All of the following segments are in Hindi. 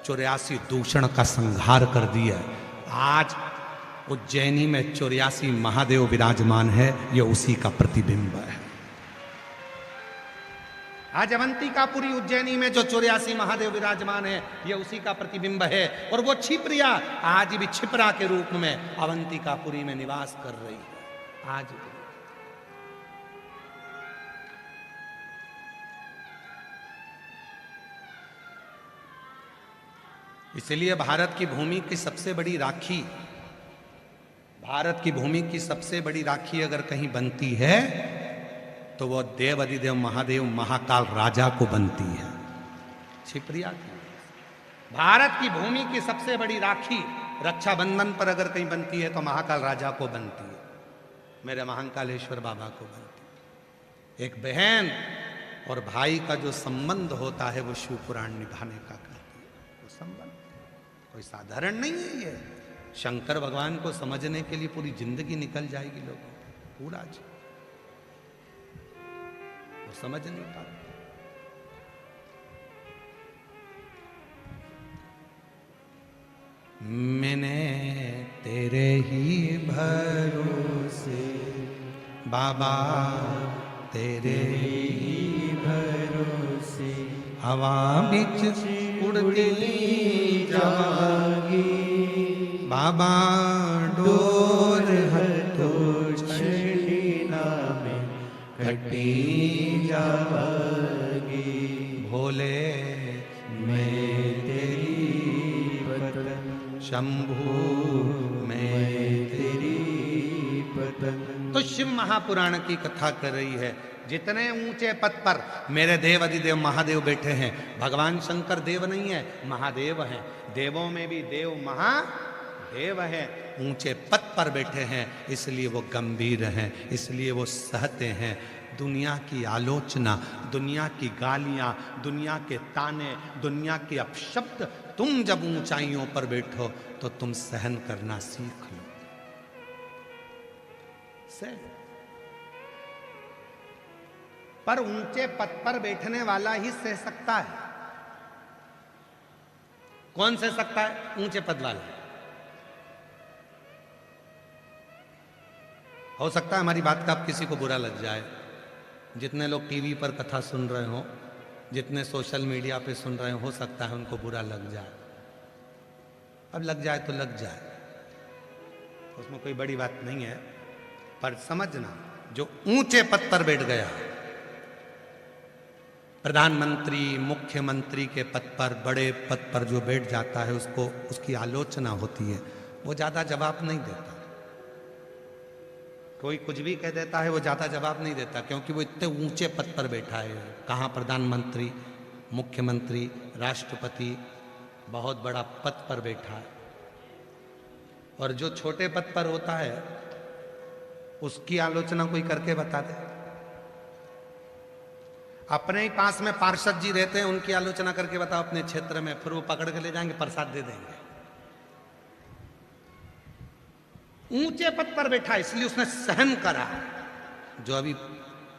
84 दूषण का संहार कर दिया। आज उज्जैनी में 84 महादेव विराजमान है, ये उसी का प्रतिबिंब है। आज अवंतिकापुरी उज्जैनी में जो 84 महादेव विराजमान है, ये उसी का प्रतिबिंब है। और वो छिपरिया आज भी छिपरा के रूप में अवंतिकापुरी में निवास कर रही है। आज भी इसलिए भारत की भूमि की सबसे बड़ी राखी, भारत की भूमि की सबसे बड़ी राखी अगर कहीं बनती है तो वो देव अधिदेव महादेव महाकाल राजा को बनती है, छिपरिया की। भारत की भूमि की सबसे बड़ी राखी रक्षाबंधन पर अगर कहीं बनती है तो महाकाल राजा को बनती है, मेरे महाकालेश्वर बाबा को बनती है। एक बहन और भाई का जो संबंध होता है वो शिव पुराण निभाने का करती है। वो संबंध कोई साधारण नहीं है। ये शंकर भगवान को समझने के लिए पूरी जिंदगी निकल जाएगी लोगों को, पूरा जी वो समझ नहीं पाते। मैंने तेरे ही भरोसे बाबा, तेरे ही भरोसे हवा बिच उड़ती जागी बाबा, डोर हटो छड़ीना में कटी जागी। भोले मैं तेरी पतंग, शंभू मैं तेरी पतंग। तो शिव महापुराण की कथा कर रही है। जितने ऊंचे पद पर मेरे देव अधिदेव महादेव बैठे हैं, भगवान शंकर देव नहीं है, महादेव हैं। देवों में भी देव महादेव हैं, ऊंचे पद पर बैठे हैं, इसलिए वो गंभीर हैं, इसलिए वो सहते हैं दुनिया की आलोचना, दुनिया की गालियां, दुनिया के ताने, दुनिया के अपशब्द। तुम जब ऊंचाइयों पर बैठो तो तुम सहन करना सीख लो। पर ऊंचे पद पर बैठने वाला ही सह सकता है। कौन सह सकता है? ऊंचे पद वाला। हो सकता है हमारी बात का अब किसी को बुरा लग जाए, जितने लोग टीवी पर कथा सुन रहे हो, जितने सोशल मीडिया पे सुन रहे हो सकता है उनको बुरा लग जाए। अब लग जाए तो लग जाए, उसमें कोई बड़ी बात नहीं है। पर समझना, जो ऊंचे पद पर बैठ गया, प्रधानमंत्री मुख्यमंत्री के पद पर, बड़े पद पर जो बैठ जाता है, उसको उसकी आलोचना होती है, वो ज्यादा जवाब नहीं देता। कोई कुछ भी कह देता है, वो ज्यादा जवाब नहीं देता, क्योंकि वो इतने ऊंचे पद पर बैठा है। कहाँ प्रधानमंत्री, मुख्यमंत्री, राष्ट्रपति, बहुत बड़ा पद पर बैठा है। और जो छोटे पद पर होता है उसकी आलोचना कोई करके बता दे। अपने ही पास में पार्षद जी रहते हैं, उनकी आलोचना करके बताओ अपने क्षेत्र में, फिर वो पकड़ के ले जाएंगे, प्रसाद दे देंगे। ऊंचे पद पर बैठा इसलिए उसने सहन करा। जो अभी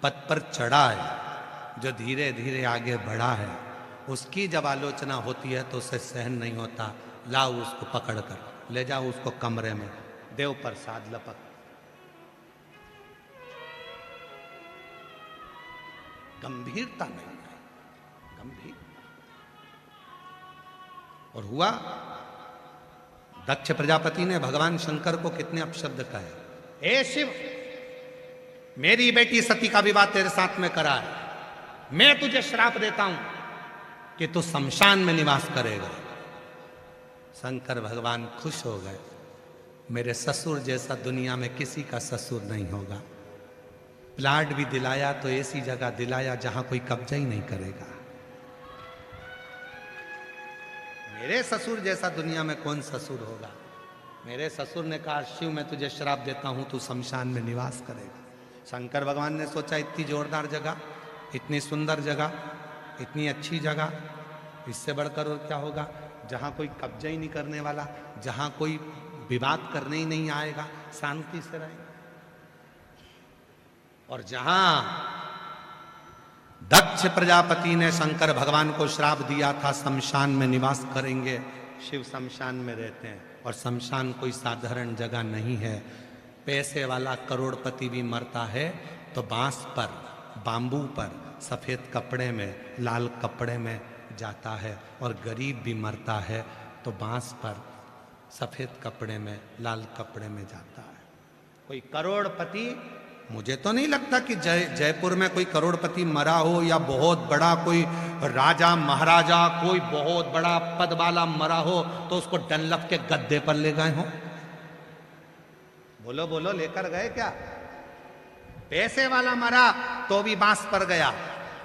पद पर चढ़ा है, जो धीरे धीरे आगे बढ़ा है, उसकी जब आलोचना होती है तो उसे सहन नहीं होता। लाओ उसको पकड़ कर ले जाओ उसको कमरे में, देव प्रसाद लपक। गंभीरता नहीं है, गंभीर। और हुआ, दक्ष प्रजापति ने भगवान शंकर को कितने अपशब्द कहे। हे शिव, मेरी बेटी सती का विवाह तेरे साथ में करा है, मैं तुझे श्राप देता हूं कि तू शमशान में निवास करेगा। शंकर भगवान खुश हो गए, मेरे ससुर जैसा दुनिया में किसी का ससुर नहीं होगा। प्लाट भी दिलाया तो ऐसी जगह दिलाया जहां कोई कब्जा ही नहीं करेगा। मेरे ससुर जैसा दुनिया में कौन ससुर होगा। मेरे ससुर ने कहा, शिव मैं तुझे श्राप देता हूं, तू शमशान में निवास करेगा। शंकर भगवान ने सोचा, इतनी जोरदार जगह, इतनी सुंदर जगह, इतनी अच्छी जगह, इससे बढ़कर और क्या होगा, जहां कोई कब्जा ही नहीं करने वाला, जहां कोई विवाद करने ही नहीं आएगा, शांति से रहेंगे। और जहां दक्ष प्रजापति ने शंकर भगवान को श्राप दिया था शमशान में निवास करेंगे। शिव शमशान में रहते हैं और शमशान कोई साधारण जगह नहीं है। पैसे वाला करोड़पति भी मरता है तो बांस पर, बांबू पर, सफेद कपड़े में, लाल कपड़े में जाता है, और गरीब भी मरता है तो बांस पर, सफेद कपड़े में, लाल कपड़े में जाता है। कोई करोड़पति, मुझे तो नहीं लगता कि जयपुर में कोई करोड़पति मरा हो, या बहुत बड़ा कोई राजा महाराजा, कोई बहुत बड़ा पद वाला मरा हो तो उसको डनलप के गद्दे पर ले गए हो। बोलो बोलो, लेकर गए क्या? पैसे वाला मरा तो भी बांस पर गया,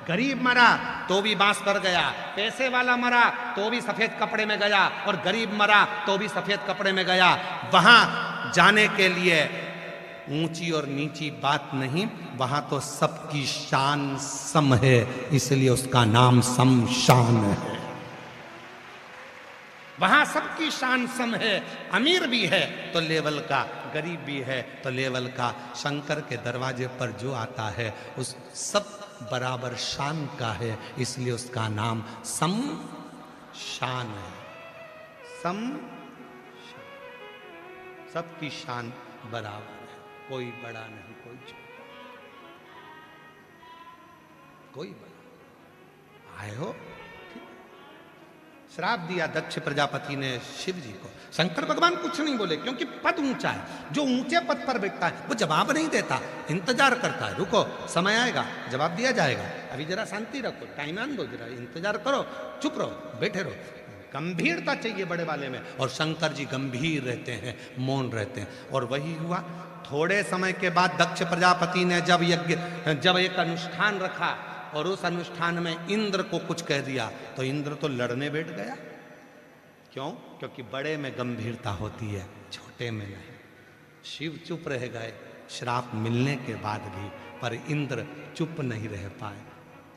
गरीब मरा तो भी बांस पर गया, पैसे वाला मरा तो भी सफेद कपड़े में गया, और गरीब मरा तो भी सफेद कपड़े में गया। वहां जाने के लिए ऊंची और नीची बात नहीं, वहां तो सबकी शान सम है, इसलिए उसका नाम शमशान है। वहां सबकी शान सम है, अमीर भी है तो लेवल का, गरीब भी है तो लेवल का। शंकर के दरवाजे पर जो आता है उस सब बराबर शान का है, इसलिए उसका नाम शमशान है। सबकी शान बराबर है, कोई बड़ा नहीं, कोई छोटा, कोई बड़ा। आए हो, श्राप दिया दक्ष प्रजापति ने शिव जी को। शंकर भगवान कुछ नहीं बोले क्योंकि पद ऊंचा है। जो ऊंचे पद पर बैठता है वो जवाब नहीं देता, इंतजार करता है, रुको समय आएगा जवाब दिया जाएगा, अभी जरा शांति रखो, टाइम आन दो, जरा इंतजार करो, चुप रहो, बैठे रहो। गंभीरता चाहिए बड़े वाले में, और शंकर जी गंभीर रहते हैं, मौन रहते हैं। और वही हुआ। थोड़े समय के बाद दक्ष प्रजापति ने जब एक अनुष्ठान रखा और उस अनुष्ठान में इंद्र को कुछ कह दिया तो इंद्र तो लड़ने बैठ गया। क्यों? क्योंकि बड़े में गंभीरता होती है, छोटे में नहीं। शिव चुप रह गए श्राप मिलने के बाद भी, पर इंद्र चुप नहीं रह पाए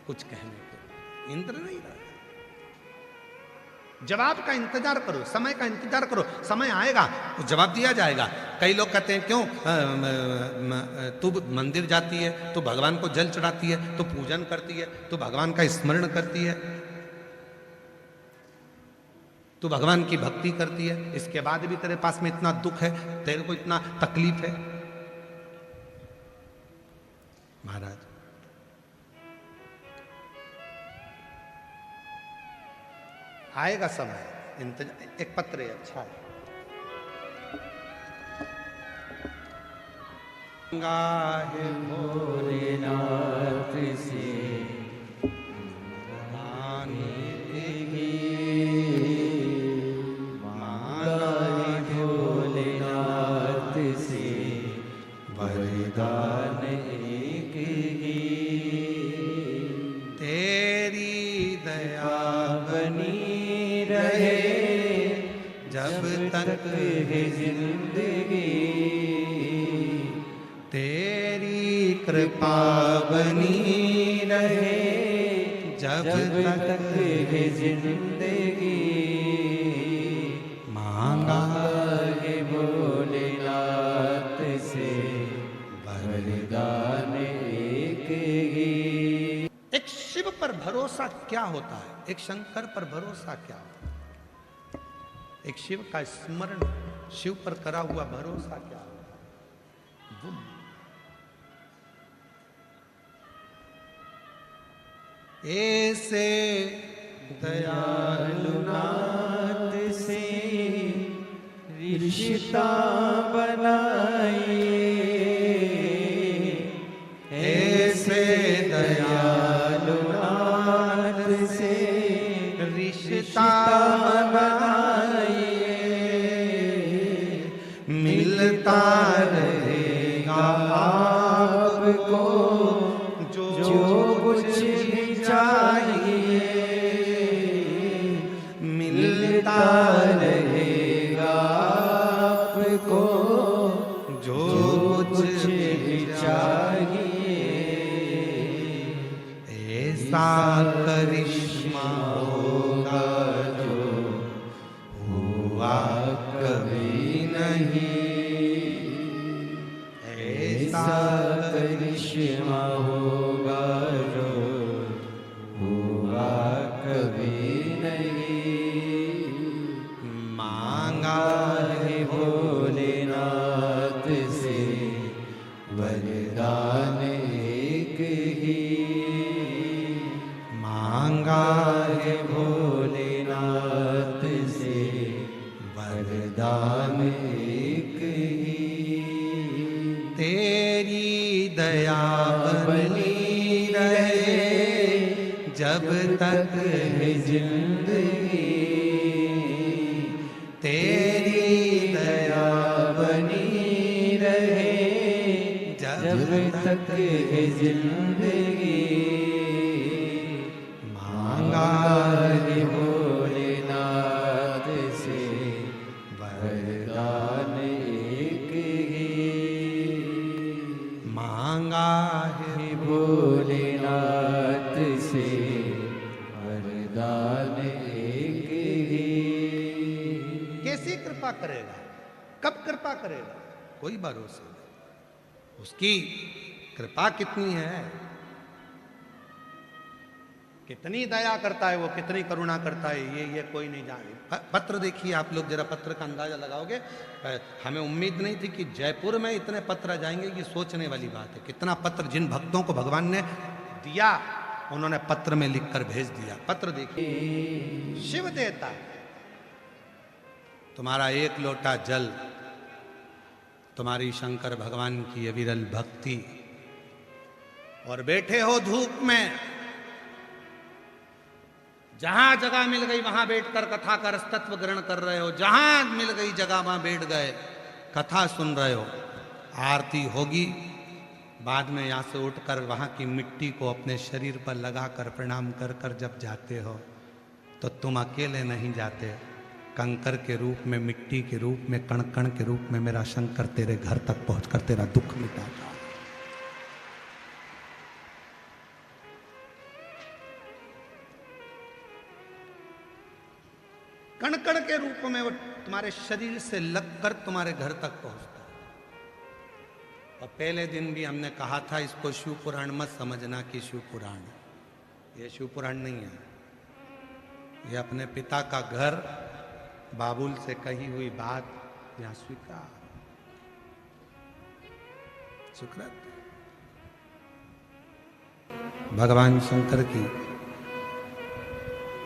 कुछ कहने के। इंद्र नहीं रहा। जवाब का इंतजार करो, समय का इंतजार करो, समय आएगा तो जवाब दिया जाएगा। कई लोग कहते हैं क्यों तू मंदिर जाती है, तू भगवान को जल चढ़ाती है, तू पूजन करती है, तू भगवान का स्मरण करती है, तू भगवान की भक्ति करती है, इसके बाद भी तेरे पास में इतना दुख है, तेरे को इतना तकलीफ है। महाराज आएगा समय, इंतजार। एक पत्र है, अच्छा है। गाहे भोलेनाथ से मांगा भोलेनाथ से वरदान एक ही, तेरी दया बनी रहे जब तक है जिंदगी, तेरी कृपा बनी रहे जब तक है जिंदगी। मांगा है भोलेनाथ से वरदान एक ही। एक शिव पर भरोसा क्या होता है, एक शंकर पर भरोसा क्या होता है, एक शिव का स्मरण, शिव पर करा हुआ भरोसा क्या होता है। ऐसे दयालुनाथ से रिश्ता बनाइए, ऐसे दयालुनाथ से रिश्ता बनाइए, मिलता रहेगा आपको जो कुछ भी चाहिए, मिलता रहेगा आपको जो कुछ भी चाहिए। ऐसा करिश्मा होगा जो हुआ कभी नहीं, ऐसा करिश्मा होगा जो वरदान एक ही, तेरी दया बनी रहे जब तक है जिंदगी, तेरी दया बनी रहे जब तक है जिंदगी। मांगा है भोलेनाथ से वरदान एक ही, मांगा है भोलेनाथ से वरदान एक ही। कैसी कृपा करेगा, कब कृपा करेगा, कोई भरोसा नहीं। उसकी कृपा कितनी है, कितनी दया करता है वो, कितनी करुणा करता है, ये कोई नहीं जाने। पत्र देखिए आप लोग, जरा पत्र का अंदाजा लगाओगे। हमें उम्मीद नहीं थी कि जयपुर में इतने पत्र जाएंगे, ये सोचने वाली बात है। कितना पत्र जिन भक्तों को भगवान ने दिया, उन्होंने पत्र में लिखकर भेज दिया। पत्र देखिए, शिव देता है तुम्हारा एक लोटा जल, तुम्हारी शंकर भगवान की अविरल भक्ति, और बैठे हो धूप में, जहां जगह मिल गई वहां बैठकर कथा का रसतत्व ग्रहण कर रहे हो, जहां मिल गई जगह वहां बैठ गए, कथा सुन रहे हो। आरती होगी, बाद में यहां से उठकर वहां की मिट्टी को अपने शरीर पर लगाकर प्रणाम कर कर जब जाते हो, तो तुम अकेले नहीं जाते, कंकर के रूप में, मिट्टी के रूप में, कण कण के रूप में मेरा शंकर तेरे घर तक पहुंचकर तेरा दुख मिटाता। कण कण के रूप में वो तुम्हारे शरीर से लगकर तुम्हारे घर तक पहुंचता है। और पहले दिन भी हमने कहा था, इसको शिव पुराण मत समझना कि शिव पुराण, ये शिव पुराण नहीं है, ये अपने पिता का घर, बाबुल से कही हुई बात यहां स्वीकार, सुकृत भगवान शंकर की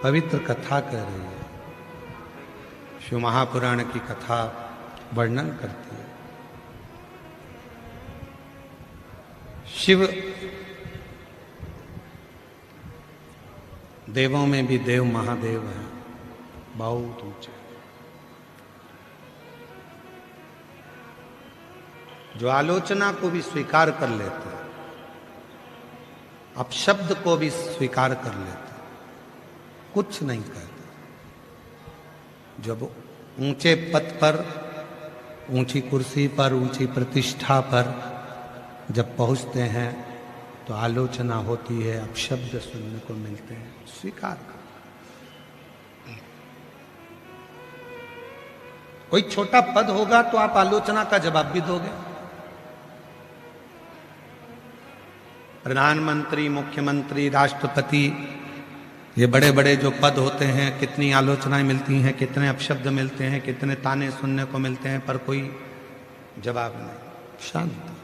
पवित्र कथा कह रही है। शिव महापुराण की कथा वर्णन करती है। शिव देवों में भी देव महादेव हैं, बहुत ऊंचे, जो आलोचना को भी स्वीकार कर लेते हैं, अपशब्द को भी स्वीकार कर लेते हैं, कुछ नहीं कहते। जब ऊंचे पद पर, ऊंची कुर्सी पर, ऊंची प्रतिष्ठा पर जब पहुंचते हैं तो आलोचना होती है, अपशब्द सुनने को मिलते हैं, स्वीकार कर। कोई छोटा पद होगा तो आप आलोचना का जवाब भी दोगे। प्रधानमंत्री, मुख्यमंत्री, राष्ट्रपति, ये बड़े बड़े जो पद होते हैं, कितनी आलोचनाएं मिलती हैं, कितने अपशब्द मिलते हैं, कितने ताने सुनने को मिलते हैं, पर कोई जवाब नहीं, शांत।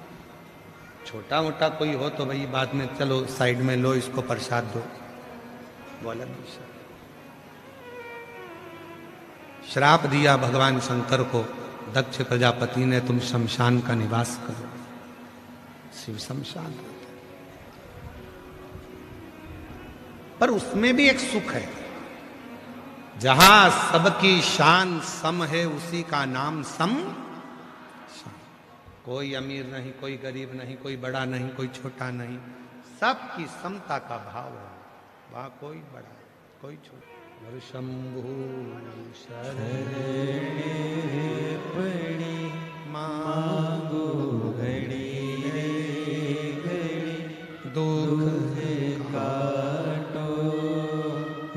छोटा मोटा कोई हो तो भाई बाद में चलो साइड में लो, इसको प्रसाद दो, बोला नहीं। श्राप दिया भगवान शंकर को दक्ष प्रजापति ने, तुम शमशान का निवास करो। शिव शमशान रहते, पर उसमें भी एक सुख है। जहां सबकी शान सम है, उसी का नाम सम। कोई अमीर नहीं, कोई गरीब नहीं, कोई बड़ा नहीं, कोई छोटा नहीं, सबकी समता का भाव है। वहां कोई बड़ा, कोई छोटा। और शंभु शरण पड़ी मांगो घड़ी रे घड़ी, दुख काटो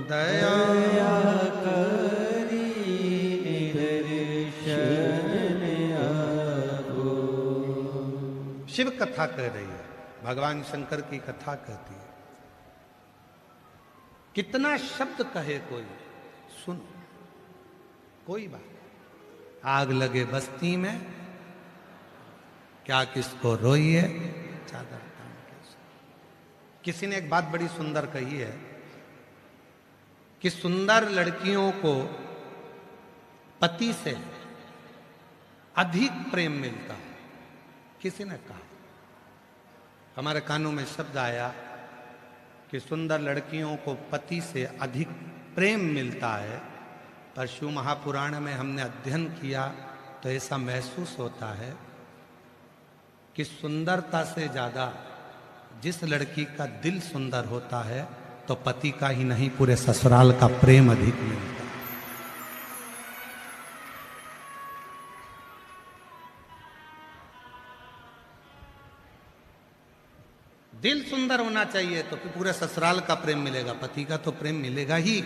दया करी दर्शन आपो। शिव कथा कह रही है, भगवान शंकर की कथा कहती है। कितना शब्द कहे कोई, सुनो, कोई बात। आग लगे बस्ती में, क्या किसको रोइए, चादर तान के सो। किसी ने एक बात बड़ी सुंदर कही है कि सुंदर लड़कियों को पति से अधिक प्रेम मिलता है। किसी ने कहा, हमारे कानों में शब्द आया कि सुंदर लड़कियों को पति से अधिक प्रेम मिलता है। पर शिव महापुराण में हमने अध्ययन किया तो ऐसा महसूस होता है कि सुंदरता से ज्यादा जिस लड़की का दिल सुंदर होता है तो पति का ही नहीं पूरे ससुराल का प्रेम अधिक मिलता है। दिल सुंदर होना चाहिए तो फिर पूरे ससुराल का प्रेम मिलेगा। पति का तो प्रेम मिलेगा ही,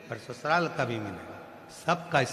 पर ससुराल का भी मिलेगा, सबका।